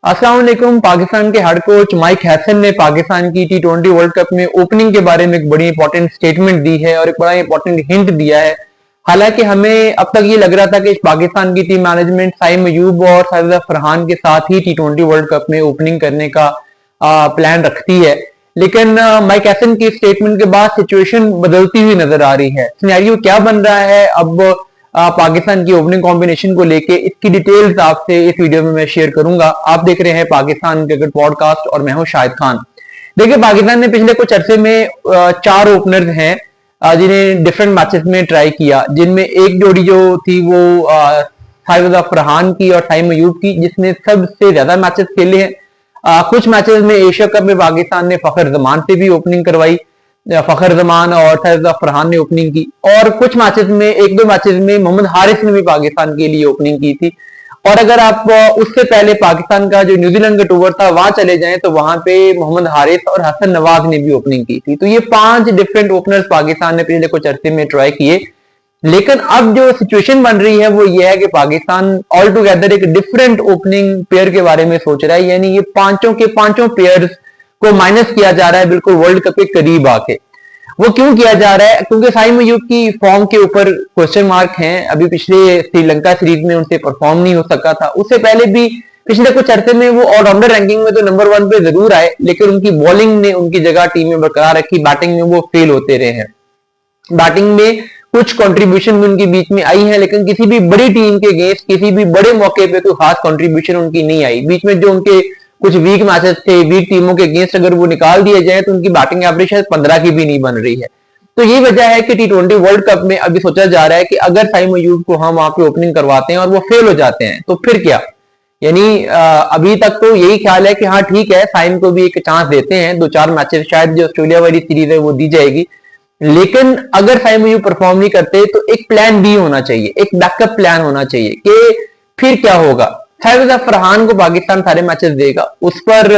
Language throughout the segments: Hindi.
अस्सलाम वालेकुम। पाकिस्तान के हेड कोच माइक हैसन ने पाकिस्तान की T20 वर्ल्ड कप में ओपनिंग के बारे में एक बड़ी इंपॉर्टेंट स्टेटमेंट दी है और एक बड़ा इंपॉर्टेंट हिंट दिया है। हालांकि हमें अब तक ये लग रहा था कि पाकिस्तान की टीम मैनेजमेंट साइम अयूब और साजिद फरहान के साथ ही T20 वर्ल्ड कप में ओपनिंग करने का प्लान रखती है, लेकिन माइक हैसन की स्टेटमेंट के बाद सिचुएशन बदलती हुई नजर आ रही है। सिनेरियो क्या बन रहा है अब पाकिस्तान की ओपनिंग कॉम्बिनेशन को लेके, इसकी डिटेल्स आपसे इस वीडियो में मैं शेयर करूंगा। आप देख रहे हैं पाकिस्तान क्रिकेट पॉडकास्ट और मैं हूं शाहिद खान। देखिए, पाकिस्तान ने पिछले कुछ अरसे में 4 ओपनर्स हैं जिन्हें डिफरेंट मैचेस में ट्राई किया, जिनमें एक जोड़ी जो थी वो साजिद फरहान की और साइम अयूब की, जिसने सबसे ज्यादा मैचेस खेले हैं। कुछ मैचेस में एशिया कप में पाकिस्तान ने फखर जमान से भी ओपनिंग करवाई, फखर जमान और साजिद फरहान ने ओपनिंग की, और कुछ मैचेस में, एक दो मैचेस में मोहम्मद हारिस ने भी पाकिस्तान के लिए ओपनिंग की थी। और अगर आप उससे पहले पाकिस्तान का जो न्यूजीलैंड का टूर था वहां चले जाएं तो वहां पे मोहम्मद हारिस और हसन नवाज ने भी ओपनिंग की थी। तो ये 5 डिफरेंट ओपनर्स पाकिस्तान ने पिछले कुछ अरसे में ट्राई किए। लेकिन अब जो सिचुएशन बन रही है वो ये है कि पाकिस्तान ऑल टुगेदर एक डिफरेंट ओपनिंग पेयर के बारे में सोच रहा है, यानी ये पांचों के पांचों पेयर्स को माइनस किया जा रहा है बिल्कुल वर्ल्ड कप के करीब आके। वो क्यों किया जा रहा है? क्योंकि साइम अयूब की फॉर्म के ऊपर क्वेश्चन मार्क हैं। अभी पिछले श्रीलंका सीरीज में उनसे परफॉर्म नहीं हो सका था, उससे पहले भी पिछले कुछ अरसे में वो ऑलराउंडर रैंकिंग में तो नंबर 1 पे जरूर आए, लेकिन उनकी बॉलिंग ने उनकी जगह टीम में बरकरार रखी, बैटिंग में वो फेल होते रहे हैं। बैटिंग में कुछ कंट्रीब्यूशन भी उनके बीच में आई है, लेकिन किसी भी बड़ी टीम के अगेंस्ट किसी भी बड़े मौके पे कोई खास कंट्रीब्यूशन उनकी नहीं आई। बीच में जो उनके कुछ वीक मैचेस थे, वीक टीमों के अगेंस्ट अगर वो निकाल दिए जाए तो उनकी बैटिंग एवरेज शायद 15 की भी नहीं बन रही है। तो ये वजह है कि T20 वर्ल्ड कप में अभी सोचा जा रहा है कि अगर साइम अयूब को हम वहां पे ओपनिंग करवाते हैं और वो फेल हो जाते हैं तो फिर क्या। यानी अभी तक तो यही ख्याल है कि हाँ ठीक है, साइम को भी एक चांस देते हैं, 2-4 मैचेस, शायद जो ऑस्ट्रेलिया वाली सीरीज है वो दी जाएगी। लेकिन अगर साइम अयूब परफॉर्म नहीं करते तो एक प्लान बी होना चाहिए, एक बैकअप प्लान होना चाहिए कि फिर क्या होगा। साजिद फरहान को पाकिस्तान सारे मैचेस देगा, उस पर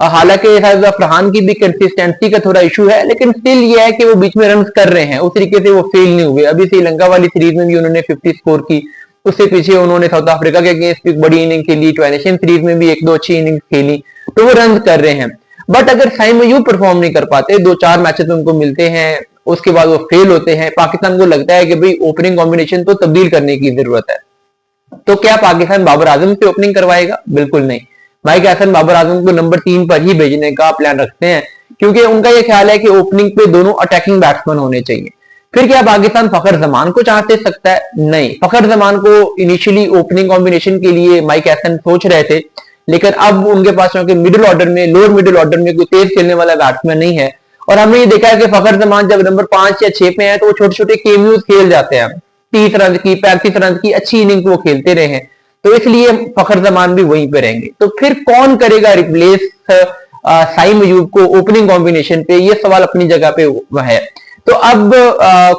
हालांकि साजिद फरहान की भी कंसिस्टेंसी का थोड़ा इशू है, लेकिन स्टिल ये है कि वो बीच में रन कर रहे हैं, उस तरीके से वो फेल नहीं हुए। अभी श्रीलंका वाली सीरीज में भी उन्होंने 50 स्कोर की, उससे पीछे उन्होंने साउथ अफ्रीका के अगेंस्ट एक बड़ी इनिंग खेली, ट्वेनेशियन सीरीज में भी 1-2 अच्छी इनिंग खेली, तो वो रन कर रहे हैं। बट अगर साइम अयूब परफॉर्म नहीं कर पाते, 2-4 मैचेस उनको मिलते हैं, उसके बाद वो फेल होते हैं, पाकिस्तान को लगता है कि भाई ओपनिंग कॉम्बिनेशन तो तब्दील करने की जरूरत है, तो क्या पाकिस्तान बाबर आजम से ओपनिंग करवाएगा? बिल्कुल नहीं। माइक हैसन बाबर आजम को नंबर 3 पर ही भेजने का प्लान रखते हैं, क्योंकि उनका यह ख्याल है कि ओपनिंग पे दोनों अटैकिंग बैट्समैन होने चाहिए। फिर क्या पाकिस्तान फखर जमान को चांस दे सकता है? नहीं। फखर जमान को इनिशियली ओपनिंग कॉम्बिनेशन के लिए माइक हैसन सोच रहे थे, लेकिन अब उनके पास मिडिल ऑर्डर में, लोअर मिडिल ऑर्डर में कोई तेज खेलने वाला बैट्समैन नहीं है। और हमने ये देखा है कि फखर जमान जब नंबर 5 या 6 पे है तो वो छोटे छोटे केमियोज खेल जाते हैं, 30 रन की, 35 रन की अच्छी इनिंग वो खेलते रहे हैं, तो इसलिए फखर जमान भी वहीं पे रहेंगे। तो फिर कौन करेगा रिप्लेस साइम अयूब को ओपनिंग कॉम्बिनेशन पे? ये सवाल अपनी जगह पे है। तो अब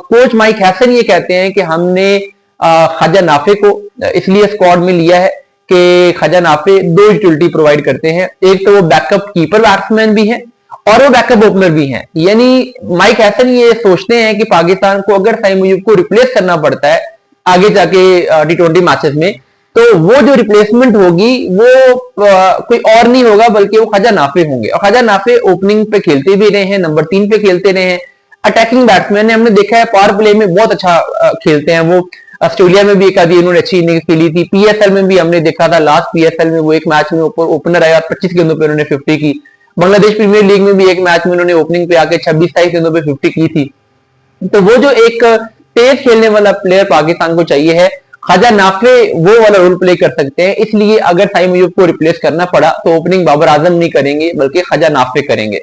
कोच माइक हैसन ये कहते हैं कि हमने ख्वाजा नाफे को इसलिए स्क्वाड में लिया है कि ख्वाजा नाफे 2 यूटिलिटी प्रोवाइड करते हैं, एक तो वो बैकअप कीपर बैट्समैन भी है और वो बैकअप ओपनर भी हैं। यानी माइक हैसन ये सोचते हैं कि पाकिस्तान को अगर साइम अयूब को रिप्लेस करना पड़ता है आगे जाके T20 मैचेस में, तो वो जो रिप्लेसमेंट होगी वो कोई और नहीं होगा बल्कि वो ख्वाजा नाफे होंगे। और ख्वाजा नाफे ओपनिंग पे खेलते भी रहे हैं, नंबर 3 पे खेलते रहे हैं, अटैकिंग बैट्समैन है, हमने देखा है पावर प्ले में बहुत अच्छा खेलते हैं वो। ऑस्ट्रेलिया में भी एक आधी उन्होंने अच्छी इनिंग खेली थी, PSL में भी हमने देखा था, लास्ट PSL में वो एक मैच में ओपनर आया, 25 गेंदों पर उन्होंने 50 की। बांग्लादेश प्रीमियर लीग में भी एक मैच में उन्होंने ओपनिंग पे आके 26-27 गेंदों पे 50 की थी। तो वो जो एक तेज खेलने वाला प्लेयर पाकिस्तान को चाहिए है, ख्वाजा नाफे वो वाला रोल प्ले कर सकते हैं। इसलिए अगर साइम अयूब को रिप्लेस करना पड़ा तो ओपनिंग बाबर आजम नहीं करेंगे बल्कि ख्वाजा नाफे करेंगे।